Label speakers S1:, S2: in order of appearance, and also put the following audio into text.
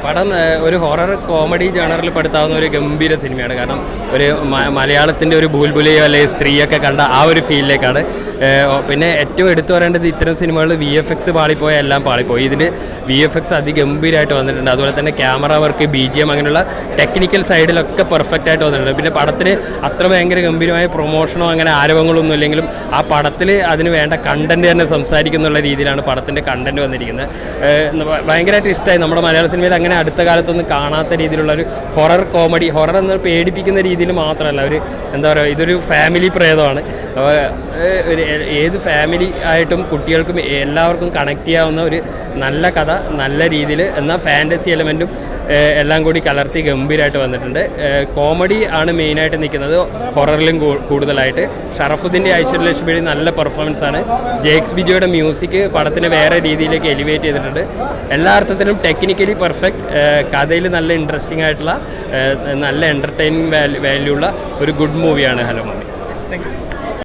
S1: പടം ഒരു horror comedy ജേണറിൽ പെടുത്താവുന്ന ഒരു ഗംഭീര സിനിമയാണ്. കാരണം ഒരു മലയാളത്തിൻ്റെ ഒരു ഭൂൽഭുലയോ അല്ലെങ്കിൽ സ്ത്രീയൊക്കെ കണ്ട ആ ഒരു ഫീലിലേക്കാണ്. പിന്നെ ഏറ്റവും എടുത്തു പറയേണ്ടത് ഇത്തരം സിനിമകൾ VFX പാളിപ്പോയ എല്ലാം പാളിപ്പോയി. ഇതിൽ VFX അതിഗംഭീരമായിട്ട് വന്നിട്ടുണ്ട്. അതുപോലെ തന്നെ ക്യാമറ വർക്ക്, BGM അങ്ങനെയുള്ള ടെക്നിക്കൽ സൈഡിലൊക്കെ പെർഫെക്റ്റ് ആയിട്ട് വന്നിട്ടുണ്ട്. പിന്നെ പടത്തിന് അത്ര ഭയങ്കര ഗംഭീരമായ പ്രൊമോഷനോ അങ്ങനെ ആരവങ്ങളൊന്നും ഇല്ലെങ്കിലും ആ പടത്തിൽ അതിന് വേണ്ട കണ്ടൻറ്റ് തന്നെ സംസാരിക്കുന്നുള്ള രീതിയിലാണ് പടത്തിൻ്റെ കണ്ടൻറ്റ് വന്നിരിക്കുന്നത്. ഭയങ്കരമായിട്ട് ഇഷ്ടമായി. നമ്മുടെ മലയാള സിനിമയിൽ അങ്ങനെ അടുത്ത കാലത്തൊന്നും കാണാത്ത രീതിയിലുള്ള ഒരു ഹൊറർ കോമഡി, ഹൊറർ എന്ന് പേടിപ്പിക്കുന്ന രീതിയിൽ മാത്രമല്ല, ഒരു എന്താ പറയുക, ഇതൊരു ഫാമിലി പ്രേതമാണ്. ഒരു ഏത് ഫാമിലി ആയിട്ടും കുട്ടികൾക്കും എല്ലാവർക്കും കണക്ട് ചെയ്യാവുന്ന ഒരു നല്ല കഥ, നല്ല രീതിയിൽ എന്നാൽ ഫാൻറ്റസി എലമെൻറ്റും എല്ലാം കൂടി കലർത്തി ഗംഭീരമായിട്ട് വന്നിട്ടുണ്ട്. കോമഡി ആണ് മെയിനായിട്ട് നിൽക്കുന്നത്, ഹൊററിലും കൂടുതലായിട്ട്. ഷറഫുദ്ദീൻ്റെ ഐശ്വര്യലക്ഷ്മിയുടെ നല്ല പെർഫോമൻസ് ആണ്. ജെക്സ് ബിജോയുടെ മ്യൂസിക് പടത്തിനെ വേറെ രീതിയിലേക്ക് എലിവേറ്റ് ചെയ്തിട്ടുണ്ട്. എല്ലാ അർത്ഥത്തിലും ടെക്നിക്കലി പെർഫെക്റ്റ്, കഥയിൽ നല്ല ഇൻട്രസ്റ്റിംഗ് ആയിട്ടുള്ള നല്ല എൻ്റർടൈനിങ് വാല്യൂ ഉള്ള ഒരു ഗുഡ് മൂവിയാണ് ഹലോ മമ്മി.
S2: Thank you.